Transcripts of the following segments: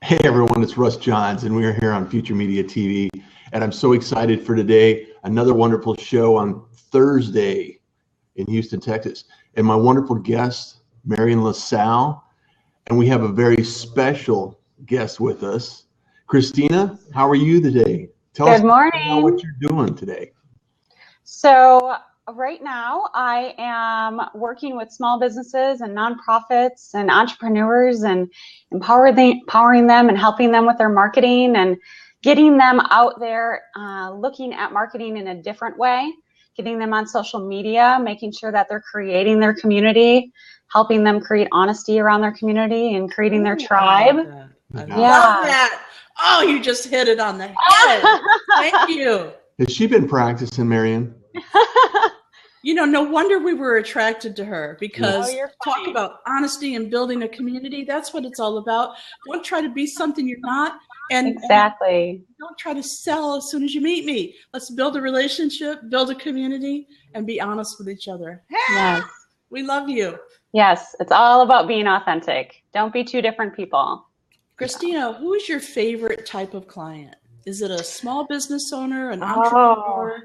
Hey everyone, it's Russ Johns, and we are here on Future Media TV, and I'm so excited for today. Another wonderful show on Thursday in Houston, Texas, and my wonderful guest, Marian LaSalle, and we have a very special guest with us. Kristina, how are you today? Tell us Good morning. what you're doing today. So right now I am working with small businesses and nonprofits and entrepreneurs and empowering them and helping them with their marketing and getting them out there looking at marketing in a different way, getting them on social media, making sure that they're creating their community, helping them create honesty around their community and creating their tribe. I love that. Oh, you just hit it on the head. Thank you. Has she been practicing, Marian? You know, no wonder we were attracted to her, because talk funny. about honesty and building a community. That's what it's all about. Don't try to be something you're not. And Exactly. don't try to sell as soon as you meet me. Let's build a relationship, build a community, and be honest with each other. Yes. We love you. Yes, it's all about being authentic. Don't be two different people. Kristina, who is your favorite type of client? Is it a small business owner, an entrepreneur?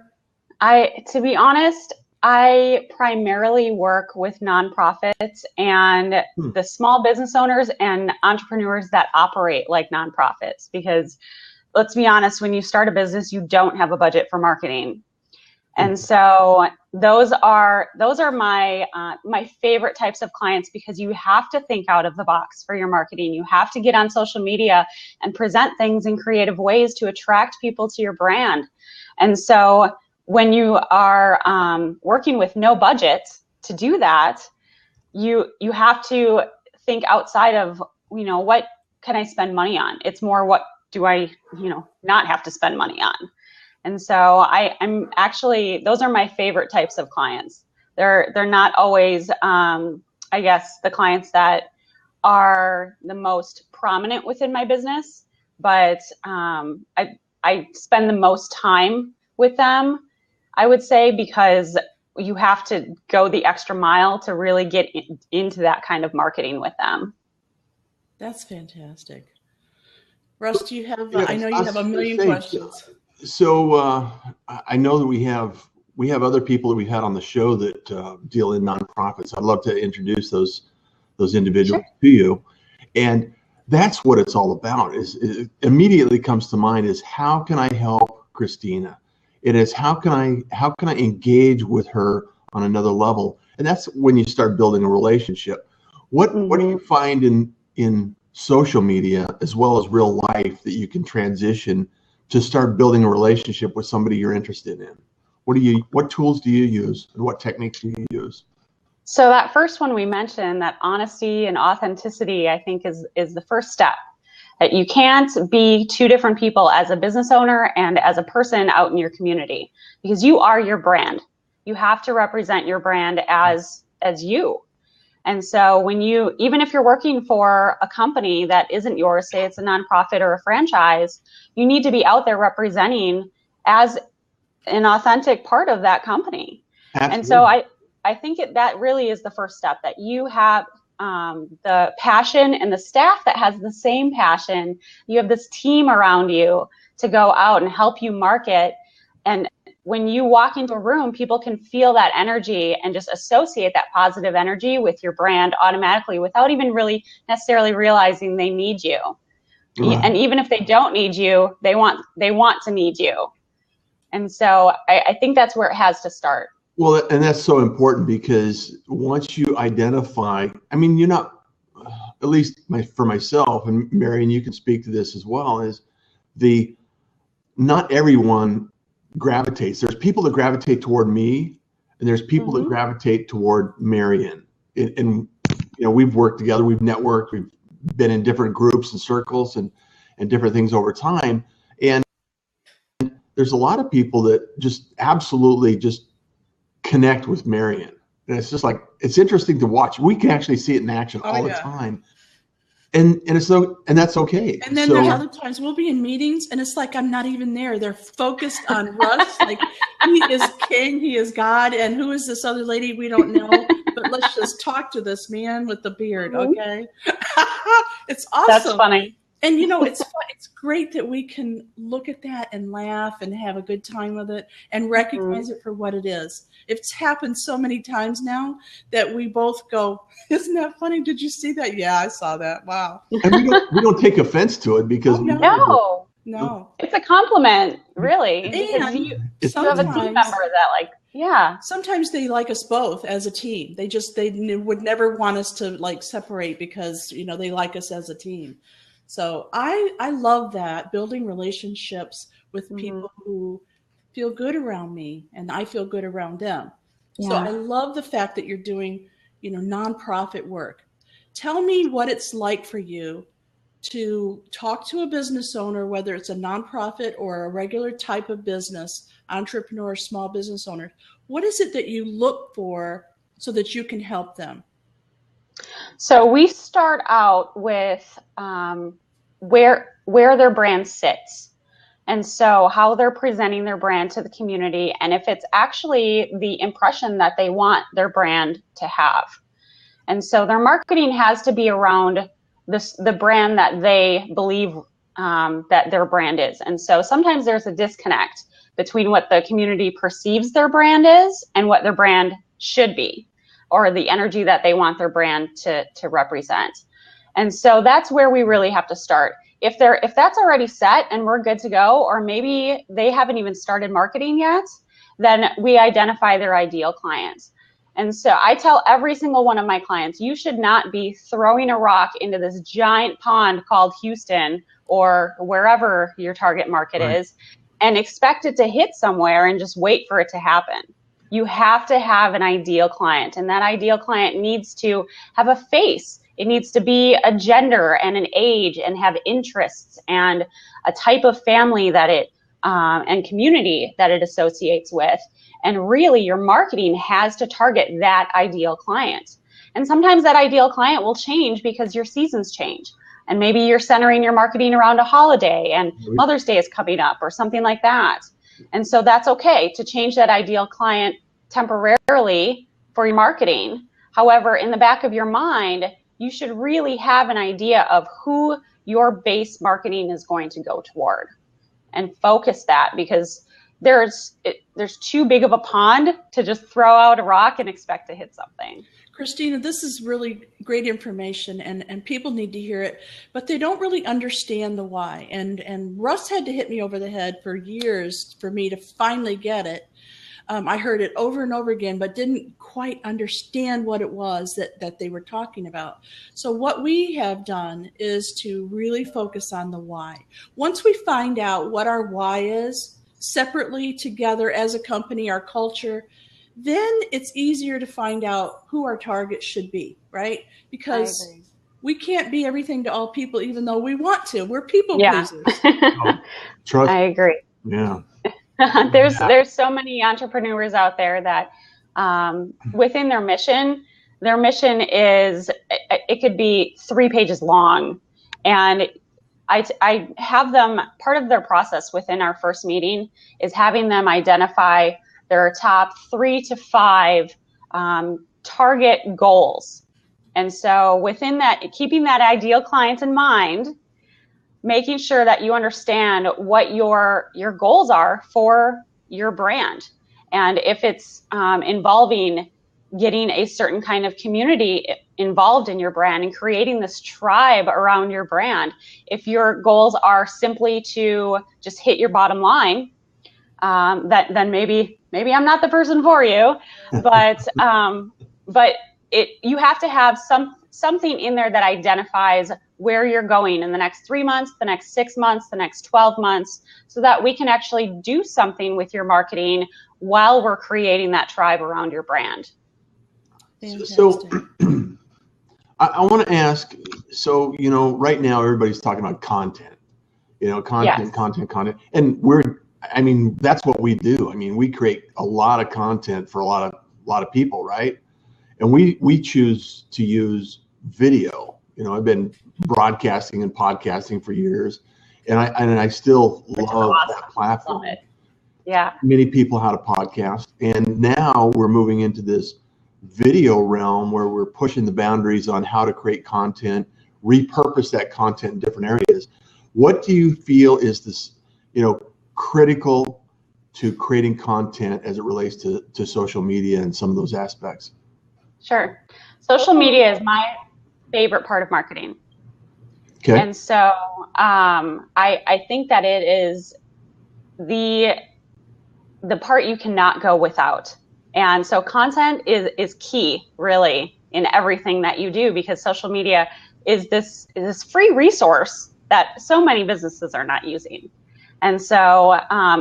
To be honest, I primarily work with nonprofits and the small business owners and entrepreneurs that operate like nonprofits, because let's be honest, when you start a business, you don't have a budget for marketing. And so those are my my favorite types of clients, because you have to think out of the box for your marketing. You have to get on social media and present things in creative ways to attract people to your brand. And so when you are working with no budget to do that, you have to think outside of, what can I spend money on? It's more, what do I, not have to spend money on? And so I'm actually, those are my favorite types of clients. They're not always, I guess, the clients that are the most prominent within my business, but I spend the most time with them, I would say, because you have to go the extra mile to really get into that kind of marketing with them. That's fantastic. Russ, do you have, I know you have a million questions. So I know that we have other people that we've had on the show that deal in nonprofits. I'd love to introduce those individuals to you, and that's what it's all about. It immediately comes to mind is, how can I help Kristina? It is, how can I engage with her on another level? And that's when you start building a relationship. What do you find in social media as well as real life that you can transition to start building a relationship with somebody you're interested in? What tools do you use, and what techniques do you use? So that first one we mentioned, that honesty and authenticity, I think is the first step. That you can't be two different people as a business owner and as a person out in your community, because you are your brand. You have to represent your brand as you. And so even if you're working for a company that isn't yours, say it's a nonprofit or a franchise, you need to be out there representing as an authentic part of that company. Absolutely. And so I think that really is the first step, that you have the passion and the staff that has the same passion. You have this team around you to go out and help you market. And when you walk into a room, people can feel that energy and just associate that positive energy with your brand automatically without even really necessarily realizing they need you. Right. And even if they don't need you, they want to need you. And so I think that's where it has to start. Well, and that's so important, because once you identify, you're not, at least for myself, and Marian, you can speak to this as well, is not everyone gravitates. There's people that gravitate toward me, and there's people that gravitate toward Marian. And we've worked together, we've networked, we've been in different groups and circles and different things over time. And there's a lot of people that just absolutely just connect with Marian. And it's just like, it's interesting to watch. We can actually see it in action all the time. And it's and that's okay. And then there's other times we'll be in meetings and it's like I'm not even there. They're focused on Russ, like he is king, he is God, and who is this other lady we don't know? But let's just talk to this man with the beard, okay? It's awesome. That's funny. And you know, it's fun. It's great that we can look at that and laugh and have a good time with it and recognize it for what it is. It's happened so many times now that we both go, "Isn't that funny? Did you see that? Yeah, I saw that. Wow." And we don't take offense to it because no, it's a compliment, really. And you have a team member that sometimes they like us both as a team. They would never want us to like separate because, you know, they like us as a team. So I love that, building relationships with people who feel good around me and I feel good around them. Yeah. So I love the fact that you're doing, you know, nonprofit work. Tell me what it's like for you to talk to a business owner, whether it's a nonprofit or a regular type of business, entrepreneur, small business owner. What is it that you look for so that you can help them? So we start out with where their brand sits. And so how they're presenting their brand to the community, and if it's actually the impression that they want their brand to have. And so their marketing has to be around the brand that they believe that their brand is. And so sometimes there's a disconnect between what the community perceives their brand is and what their brand should be, or the energy that they want their brand to represent. And so that's where we really have to start. If that's already set and we're good to go, or maybe they haven't even started marketing yet, then we identify their ideal client. And so I tell every single one of my clients, you should not be throwing a rock into this giant pond called Houston or wherever your target market is and expect it to hit somewhere and just wait for it to happen. You have to have an ideal client, and that ideal client needs to have a face. It needs to be a gender and an age and have interests and a type of family that it and community that it associates with. And really, your marketing has to target that ideal client. And sometimes that ideal client will change because your seasons change. And maybe you're centering your marketing around a holiday and Mother's Day is coming up or something like that. And so that's okay to change that ideal client temporarily for your marketing. However, in the back of your mind, you should really have an idea of who your base marketing is going to go toward and focus that, because there's too big of a pond to just throw out a rock and expect to hit something. Kristina, this is really great information, and people need to hear it, but they don't really understand the why. And Russ had to hit me over the head for years for me to finally get it. I heard it over and over again, but didn't quite understand what it was that they were talking about. So what we have done is to really focus on the why. Once we find out what our why is, separately, together as a company, our culture, then it's easier to find out who our target should be, right? Because we can't be everything to all people, even though we want to. We're people pleasers. Trust. I agree. Yeah. There's so many entrepreneurs out there that within their mission is, it could be 3 pages long. And I have them, part of their process within our first meeting is having them identify their top 3 to 5 target goals. And so within that, keeping that ideal client in mind, making sure that you understand what your goals are for your brand. And if it's involving getting a certain kind of community involved in your brand and creating this tribe around your brand, if your goals are simply to just hit your bottom line, then maybe I'm not the person for you, but you have to have something in there that identifies where you're going in the next 3 months, the next 6 months, the next 12 months, so that we can actually do something with your marketing while we're creating that tribe around your brand. Fantastic. So I want to ask, so, you know, right now everybody's talking about content, you know, content. And that's what we do. I mean, we create a lot of content for a lot of people, right? And we choose to use video. You know, I've been broadcasting and podcasting for years, and I still love that platform. Love it. Yeah. Many people how to podcast, and now we're moving into this video realm where we're pushing the boundaries on how to create content, repurpose that content in different areas. What do you feel is this, critical to creating content as it relates to social media and some of those aspects? Sure. Social media is my favorite part of marketing. Okay. And so I think that it is the part you cannot go without. And so content is key, really, in everything that you do, because social media is this free resource that so many businesses are not using. And so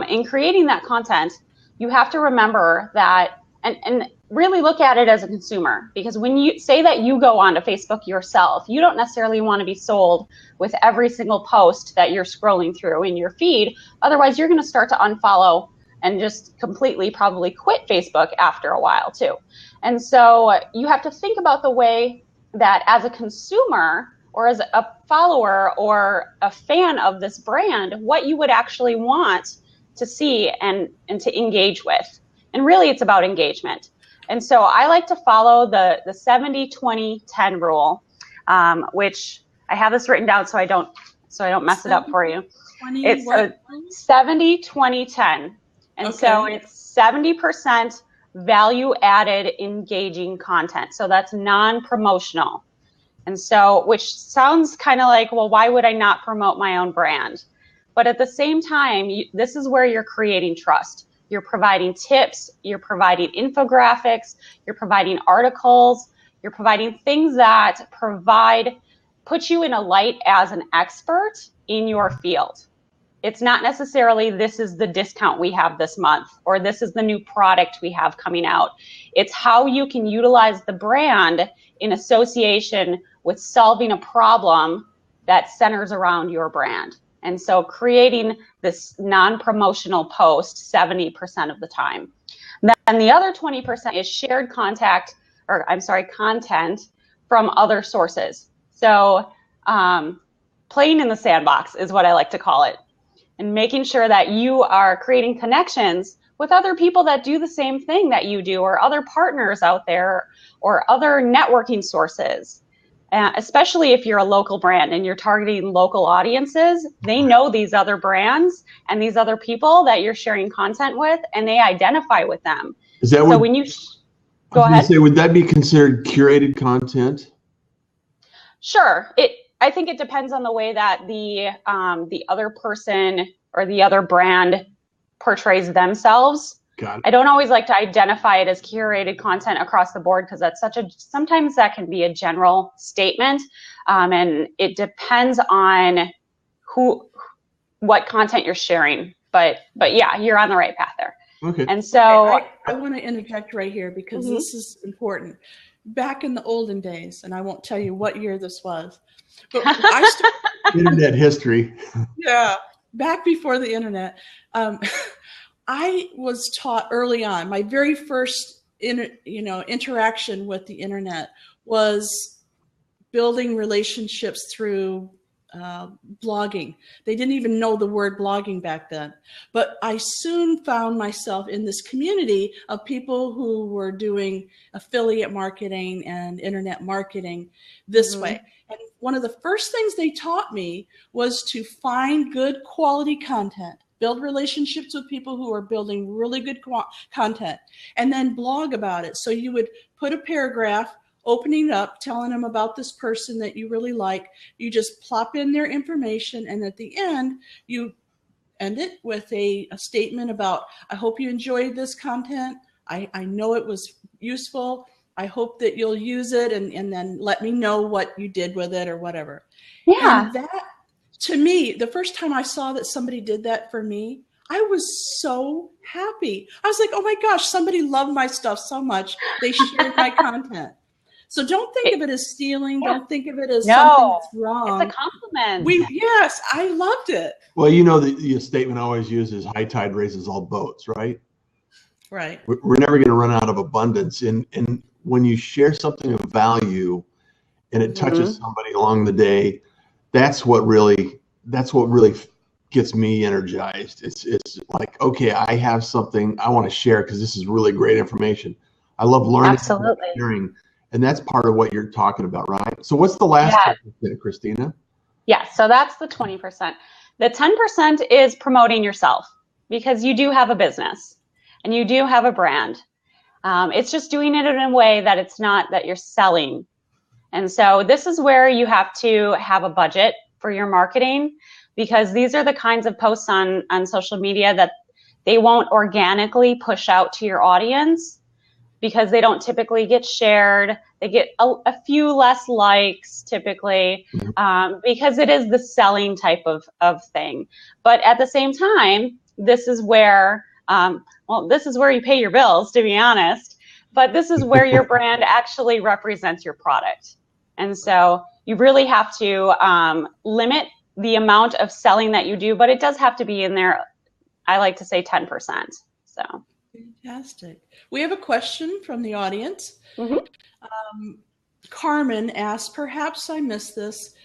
in creating that content, you have to remember that and really look at it as a consumer, because when you say that you go onto Facebook yourself, you don't necessarily want to be sold with every single post that you're scrolling through in your feed. Otherwise, you're going to start to unfollow and just completely probably quit Facebook after a while too. And so you have to think about the way that as a consumer or as a follower or a fan of this brand, what you would actually want to see and to engage with. And really it's about engagement. And so I like to follow the 70-20-10 rule, which I have this written down so I don't mess it up for you. It's a 70-20-10. And okay. So it's 70% value added engaging content. So that's non-promotional. And so, which sounds kind of like, well, why would I not promote my own brand? But at the same time, this is where you're creating trust. You're providing tips, you're providing infographics, you're providing articles, you're providing things that put you in a light as an expert in your field. It's not necessarily this is the discount we have this month or this is the new product we have coming out. It's how you can utilize the brand in association with solving a problem that centers around your brand. And so creating this non-promotional post 70% of the time. Then the other 20% is shared content from other sources. So playing in the sandbox is what I like to call it. And making sure that you are creating connections with other people that do the same thing that you do, or other partners out there, or other networking sources. Especially if you're a local brand and you're targeting local audiences, they know these other brands and these other people that you're sharing content with, and they identify with them. Is that so when you go ahead? Would that be considered curated content? Sure. I think it depends on the way that the other person or the other brand portrays themselves. Got it. I don't always like to identify it as curated content across the board, because that's sometimes that can be a general statement, and it depends on what content you're sharing. But yeah, you're on the right path there. Okay. And so I want to interject right here, because this is important. Back in the olden days, and I won't tell you what year this was, but I started internet history. Yeah, back before the internet. I was taught early on, my very first interaction with the internet was building relationships through blogging. They didn't even know the word blogging back then. But I soon found myself in this community of people who were doing affiliate marketing and internet marketing this way. And one of the first things they taught me was to find good quality content, build relationships with people who are building really good content, and then blog about it. So you would put a paragraph opening up, telling them about this person that you really like. You just plop in their information, and at the end, you end it with a statement about, I hope you enjoyed this content. I know it was useful. I hope that you'll use it, and then let me know what you did with it or whatever. Yeah. And that, to me, the first time I saw that somebody did that for me, I was so happy. I was like, oh my gosh, somebody loved my stuff so much. They shared my content. So don't think of it as stealing. Don't think of it as something that's wrong. It's a compliment. Yes, I loved it. Well, the statement I always use is high tide raises all boats, right? Right. We're never going to run out of abundance. And when you share something of value and it touches somebody along the day, that's what really gets me energized. It's like, okay, I have something I want to share because this is really great information. I love learning, Absolutely. sharing, And that's part of what you're talking about, right? So what's the last 10%, Kristina? Yeah, so that's the 20%. The 10% is promoting yourself, because you do have a business and you do have a brand. It's just doing it in a way that it's not that you're selling. And so this is where you have to have a budget for your marketing, because these are the kinds of posts on social media that they won't organically push out to your audience, because they don't typically get shared. They get a few less likes typically, because it is the selling type of thing. But at the same time, this is where, this is where you pay your bills, to be honest, but this is where your brand actually represents your product. And so you really have to limit the amount of selling that you do, but it does have to be in there. I like to say 10%. So. Fantastic. We have a question from the audience. Carmen asked, perhaps I missed this,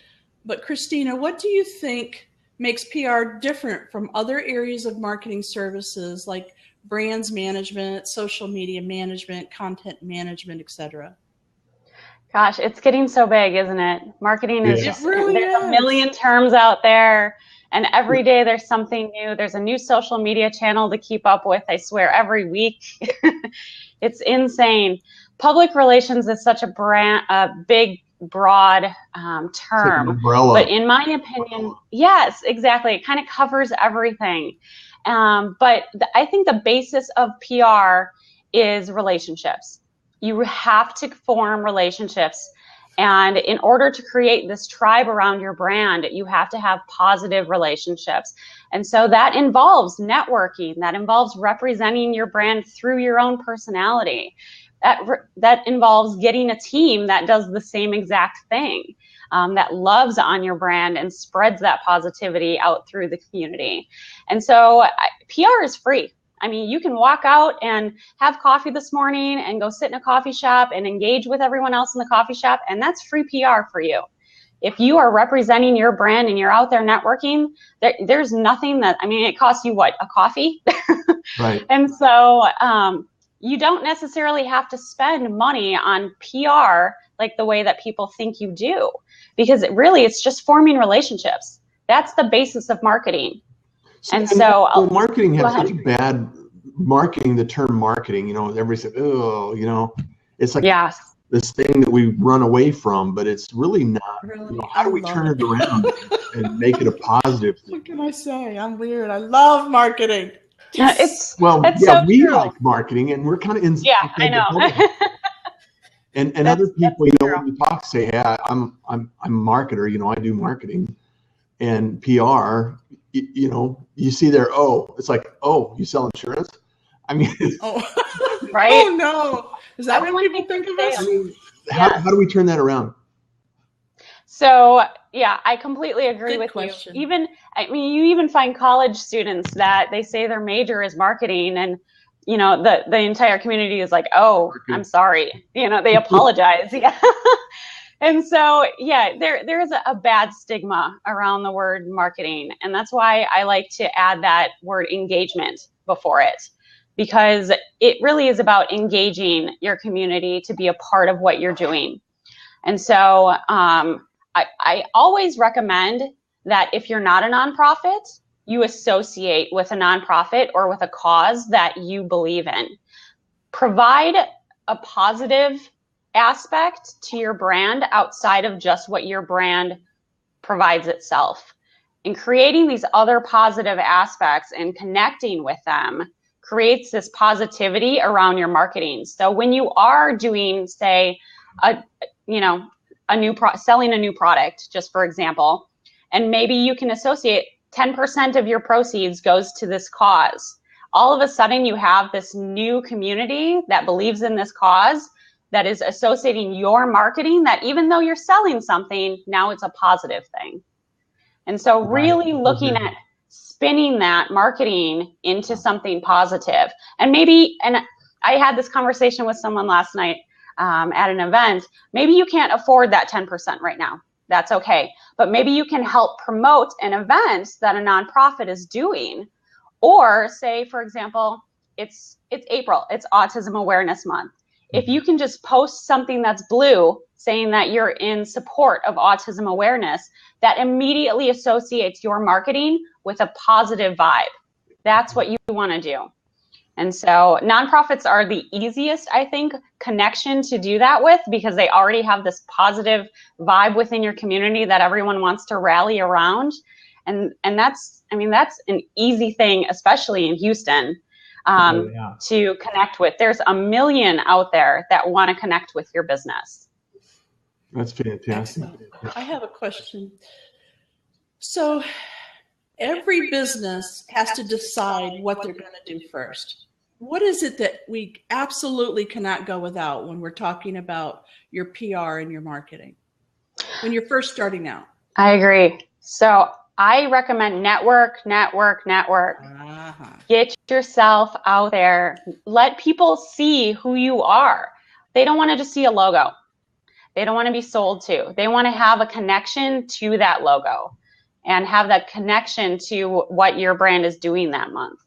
but Kristina, what do you think makes PR different from other areas of marketing services like brands management, social media management, content management, etc.? Gosh, it's getting so big, isn't it? Marketing is just, really there's a million terms out there, and every day there's something new. There's a new social media channel to keep up with, I swear, every week. It's insane. Public relations is such a big, broad term. Umbrella. But in my opinion, yes, exactly. It kind of covers everything. But I think the basis of PR is relationships. You have to form relationships. And in order to create this tribe around your brand, you have to have positive relationships. And so that involves networking. That involves representing your brand through your own personality. That involves getting a team that does the same exact thing, that loves on your brand and spreads that positivity out through the community. And so PR is free. I mean, you can walk out and have coffee this morning and go sit in a coffee shop and engage with everyone else in the coffee shop, and that's free PR for you. If you are representing your brand and you're out there networking, there's nothing that, I mean, it costs you what, a coffee? Right. And so you don't necessarily have to spend money on PR like the way that people think you do, because it's just forming relationships. That's the basis of marketing. And so marketing has such a bad marketing, the term marketing, everybody said, oh, it's like this thing that we run away from, but it's really not. How do we turn it around and make it a positive thing? What can I say? I'm weird. I love marketing. It's we true. like marketing, and we're kind of in. Yeah, I know. and other people, when you talk, say, "Yeah, I'm a marketer. I do marketing and PR." You see there. Oh, it's like, oh, you sell insurance. I mean, right? Oh no, is that what people think of us? I mean, how do we turn that around? So yeah, I completely agree Good with question. you. You even find college students that they say their major is marketing, and the entire community is like, oh, I'm sorry. They apologize. Yeah. And so, there is a bad stigma around the word marketing. And that's why I like to add that word engagement before it, because it really is about engaging your community to be a part of what you're doing. And so I always recommend that if you're not a nonprofit, you associate with a nonprofit or with a cause that you believe in. Provide a positive aspect to your brand outside of just what your brand provides itself. And creating these other positive aspects and connecting with them creates this positivity around your marketing. So when you are doing, say, selling a new product, just for example, and maybe you can associate 10% of your proceeds goes to this cause. All of a sudden you have this new community that believes in this cause, that is associating your marketing, that even though you're selling something, now it's a positive thing. And so really looking at spinning that marketing into something positive. And I had this conversation with someone last night at an event. Maybe you can't afford that 10% right now. That's okay. But maybe you can help promote an event that a nonprofit is doing. Or say, for example, it's April, it's Autism Awareness Month. If you can just post something that's blue saying that you're in support of autism awareness, that immediately associates your marketing with a positive vibe. That's what you want to do. And so nonprofits are the easiest, I think, connection to do that with, because they already have this positive vibe within your community that everyone wants to rally around. And that's, I mean, that's an easy thing, especially in Houston, to connect with. There's a million out there that want to connect with your business. That's fantastic. I have a question. So every business has to decide what they're going to do first. What is it that we absolutely cannot go without when we're talking about your PR and your marketing when you're first starting out? I agree. So I recommend network. Get yourself out there. Let people see who you are. They don't want to just see a logo. They don't want to be sold to. They want to have a connection to that logo and have that connection to what your brand is doing that month.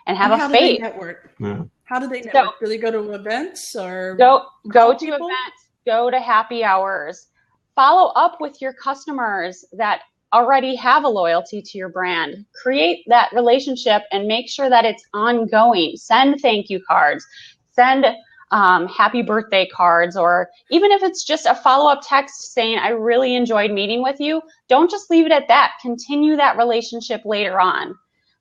And have a faith. How do they network? Do they go to events or go to events, go to happy hours, follow up with your customers that already have a loyalty to your brand, create that relationship and make sure that it's ongoing. Send thank you cards, send happy birthday cards, or even if it's just a follow-up text saying, I really enjoyed meeting with you, don't just leave it at that. Continue that relationship later on.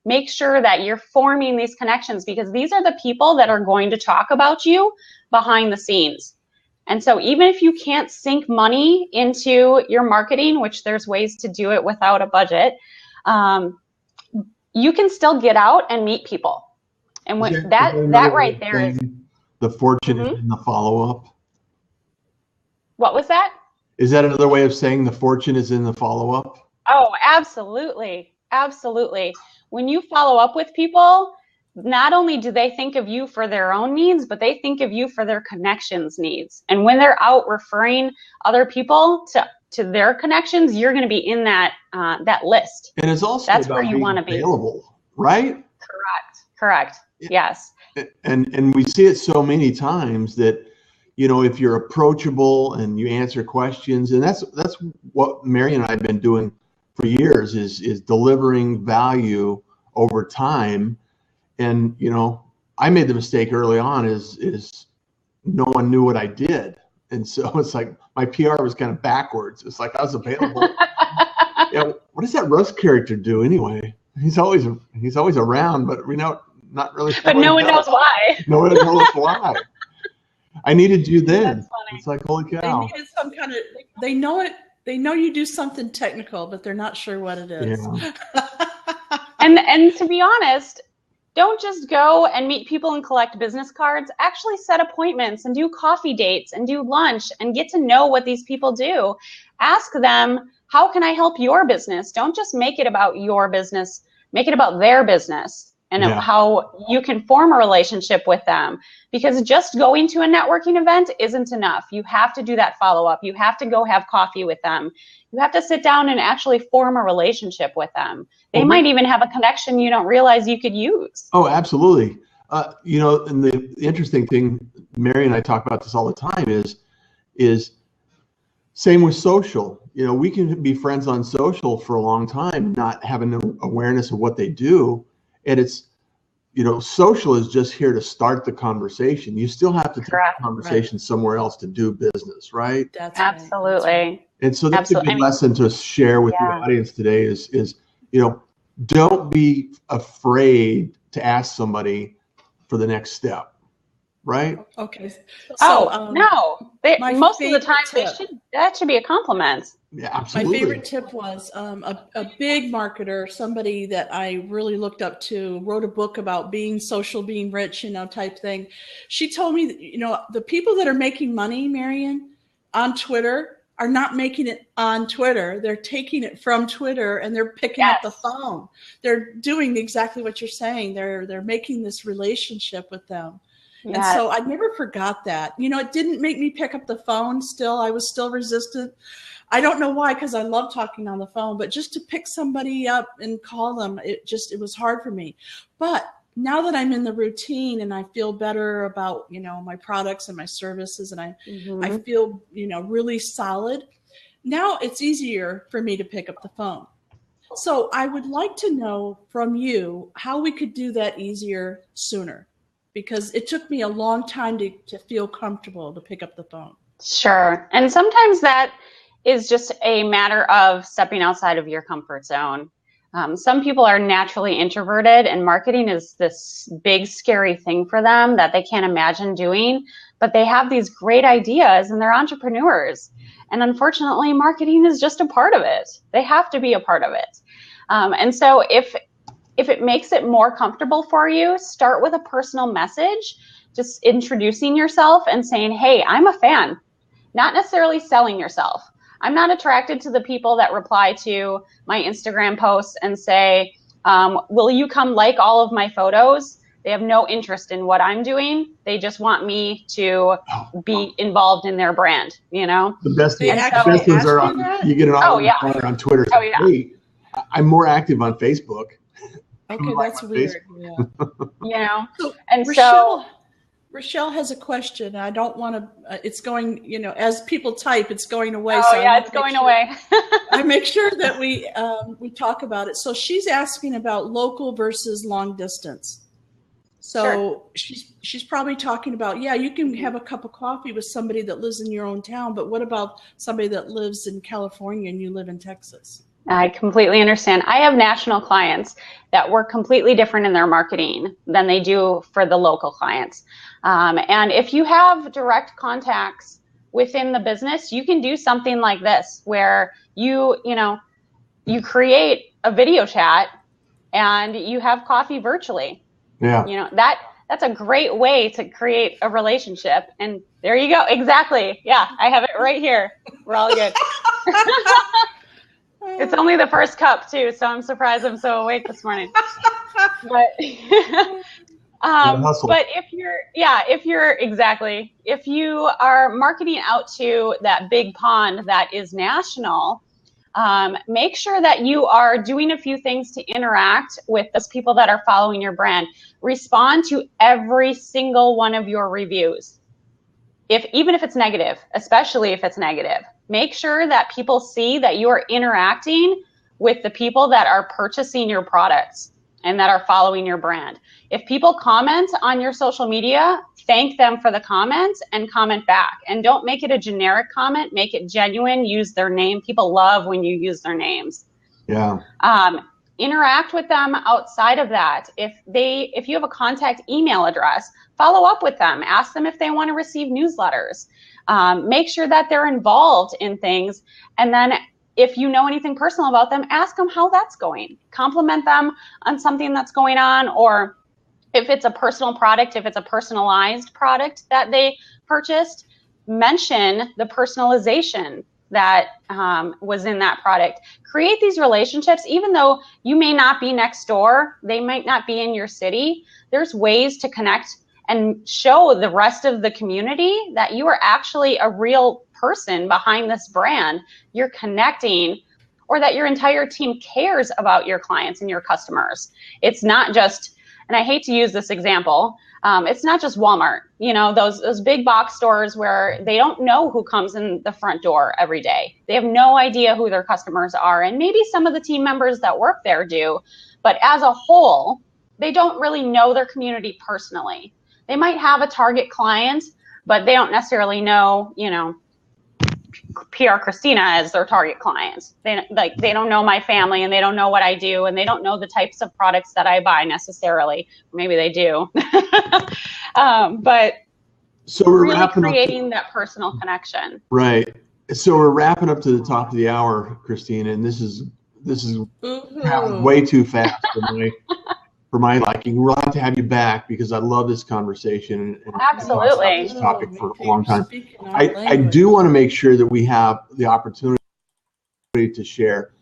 Make sure that you're forming these connections, because these are the people that are going to talk about you behind the scenes. And so even if you can't sink money into your marketing, which there's ways to do it without a budget, you can still get out and meet people. And when that right there is the fortune is in the follow-up. What was that? Is that another way of saying the fortune is in the follow-up? Oh, absolutely. Absolutely. When you follow up with people, not only do they think of you for their own needs, but they think of you for their connections needs. And when they're out referring other people to their connections, you're going to be in that that list. And it's also that's about where you being want to be. Available, right? Correct. Yes. And we see it so many times that, you know, if you're approachable and you answer questions, and that's what Mary and I have been doing for years, is delivering value over time. And, you know, I made the mistake early on is no one knew what I did. And so it's like my PR was kind of backwards. It's like I was available. What does that Russ character do anyway? He's always around, but we know not really. But no one knows why. No one knows why. I needed you then. It's like, holy cow. They needed some kind of, they know it. They know you do something technical, but they're not sure what it is. Yeah. And to be honest, don't just go and meet people and collect business cards. Actually set appointments and do coffee dates and do lunch and get to know what these people do. Ask them, how can I help your business? Don't just make it about your business. Make it about their business and how you can form a relationship with them. Because just going to a networking event isn't enough. You have to do that follow-up. You have to go have coffee with them. You have to sit down and actually form a relationship with them. They might even have a connection you don't realize you could use. Oh, absolutely. You know, and the interesting thing, Mary and I talk about this all the time, is same with social. You know, we can be friends on social for a long time, not having an awareness of what they do. And it's, you know, social is just here to start the conversation. You still have to take the conversation somewhere else to do business, right? That's absolutely. Right. And so that's a good lesson to share with the audience today is, you know, don't be afraid to ask somebody for the next step, right? Okay. So, no. Most of the time, that should be a compliment. Yeah, absolutely. My favorite tip was a big marketer, somebody that I really looked up to, wrote a book about being social, being rich, you know, type thing. She told me that, you know, the people that are making money, Marion, on Twitter are not making it on Twitter. They're taking it from Twitter and they're picking up the phone. They're doing exactly what you're saying. They're making this relationship with them. Yes. And so I never forgot that. You know, it didn't make me pick up the phone still. I was still resistant. I don't know why, because I love talking on the phone, but just to pick somebody up and call them, it was hard for me. But now that I'm in the routine and I feel better about, you know, my products and my services, and I feel, you know, really solid, now it's easier for me to pick up the phone. So I would like to know from you how we could do that easier sooner, because it took me a long time to feel comfortable to pick up the phone. Sure. And sometimes that is just a matter of stepping outside of your comfort zone. Some people are naturally introverted, and marketing is this big, scary thing for them that they can't imagine doing, but they have these great ideas and they're entrepreneurs. And unfortunately, marketing is just a part of it. They have to be a part of it. And so if it makes it more comfortable for you, start with a personal message, just introducing yourself and saying, hey, I'm a fan, not necessarily selling yourself. I'm not attracted to the people that reply to my Instagram posts and say, will you come like all of my photos? They have no interest in what I'm doing. They just want me to be involved in their brand, you know? The best ones are you get an on Twitter. Oh, yeah. Hey, I'm more active on Facebook. Okay, that's weird. Yeah. You know? And Rochelle has a question. I don't want to, it's going, you know, as people type, it's going away. Oh, so yeah, it's going away. I make sure that we talk about it. So she's asking about local versus long distance. So she's probably talking about, yeah, you can have a cup of coffee with somebody that lives in your own town, but what about somebody that lives in California and you live in Texas? I completely understand. I have national clients that work completely different in their marketing than they do for the local clients. And if you have direct contacts within the business, you can do something like this, where you create a video chat and you have coffee virtually. Yeah. You know, that's a great way to create a relationship. And there you go. Exactly. Yeah, I have it right here. We're all good. It's only the first cup too, so I'm surprised I'm so awake this morning. But but if you are marketing out to that big pond that is national, make sure that you are doing a few things to interact with those people that are following your brand. Respond to every single one of your reviews. Even if it's negative, especially if it's negative, make sure that people see that you are interacting with the people that are purchasing your products and that are following your brand. If people comment on your social media, thank them for the comments and comment back. And don't make it a generic comment, make it genuine, use their name. People love when you use their names. Yeah. Interact with them outside of that. If you have a contact email address, follow up with them. Ask them if they want to receive newsletters. Make sure that they're involved in things. And then if you know anything personal about them, ask them how that's going. Compliment them on something that's going on, or if it's a personal product, if it's a personalized product that they purchased, mention the personalization that was in that product. Create these relationships. Even though you may not be next door, they might not be in your city, there's ways to connect and show the rest of the community that you are actually a real person behind this brand. You're connecting, or that your entire team cares about your clients and your customers. It's not just, and I hate to use this example, it's not just Walmart, you know, those big box stores where they don't know who comes in the front door every day. They have no idea who their customers are. And maybe some of the team members that work there do, but as a whole, they don't really know their community personally. They might have a target client, but they don't necessarily know, you know, PR Kristina as their target client. They don't know my family, and they don't know what I do, and they don't know the types of products that I buy necessarily. Maybe they do. But so we're really creating that personal connection. Right. So we're wrapping up to the top of the hour, Kristina, and this is way too fast for my liking. We'll have to have you back because I love this conversation and absolutely this topic for a long time. I do want to make sure that we have the opportunity to share,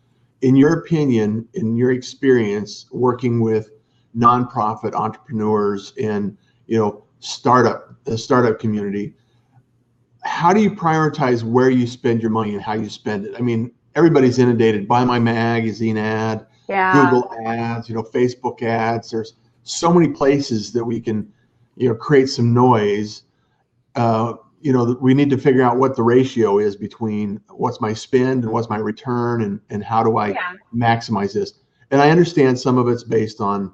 in your opinion, in your experience working with nonprofit entrepreneurs and the startup community, how do you prioritize where you spend your money and how you spend it? I mean, everybody's inundated. Buy my magazine ad. Yeah. Google ads, Facebook ads. There's so many places that we can, create some noise. We need to figure out what the ratio is between what's my spend and what's my return, and how do I maximize this. And I understand some of it's based on,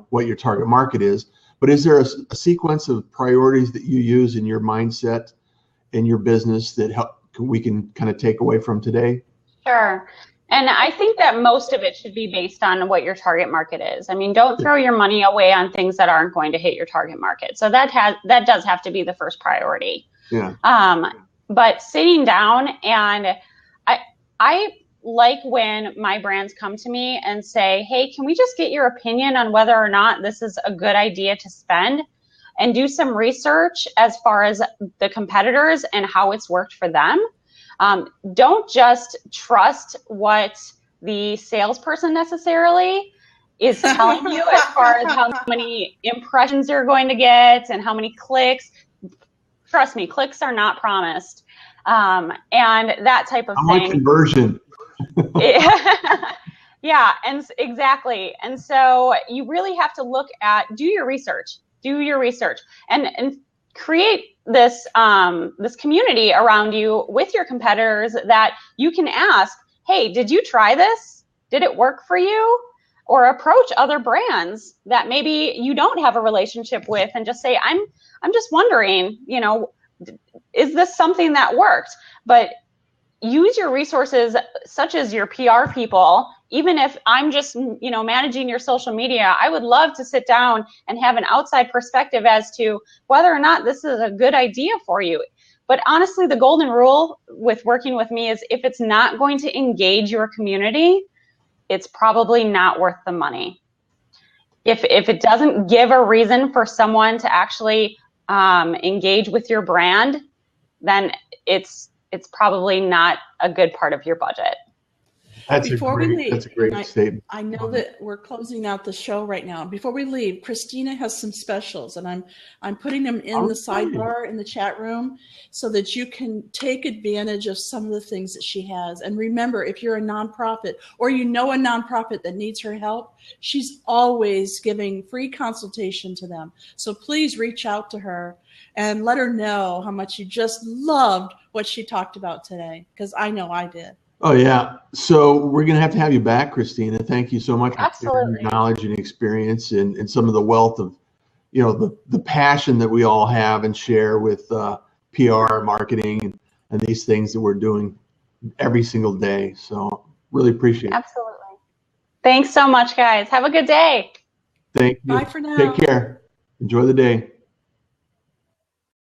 what your target market is, but is there a sequence of priorities that you use in your mindset in your business that we can kind of take away from today? Sure. And I think that most of it should be based on what your target market is. I mean, don't throw your money away on things that aren't going to hit your target market. So that does have to be the first priority. Yeah. But sitting down, and I like when my brands come to me and say, hey, can we just get your opinion on whether or not this is a good idea to spend, and do some research as far as the competitors and how it's worked for them. Don't just trust what the salesperson necessarily is telling you as far as how many impressions you're going to get and how many clicks. Trust me, clicks are not promised. And that type of thing. Like conversion. Yeah, and exactly. And so you really have to do your research, and create this this community around you with your competitors that you can ask, hey, did you try this? Did it work for you? Or approach other brands that maybe you don't have a relationship with and just say, I'm just wondering, is this something that worked? But use your resources, such as your PR people. Even if I'm just, managing your social media, I would love to sit down and have an outside perspective as to whether or not this is a good idea for you. But honestly, the golden rule with working with me is if it's not going to engage your community, it's probably not worth the money. If it doesn't give a reason for someone to actually engage with your brand, then it's probably not a good part of your budget. That's a great statement. I know that we're closing out the show right now. Before we leave, Kristina has some specials, and I'm putting them in the sidebar in the chat room so that you can take advantage of some of the things that she has. And remember, if you're a nonprofit or a nonprofit that needs her help, she's always giving free consultation to them. So please reach out to her and let her know how much you just loved what she talked about today, because I know I did. Oh, yeah. So we're going to have you back, Kristina. Thank you so much for sharing your knowledge and experience and some of the wealth of, the passion that we all have and share with PR, marketing, and these things that we're doing every single day. So really appreciate it. Absolutely. Thanks so much, guys. Have a good day. Thank you. Bye for now. Take care. Enjoy the day.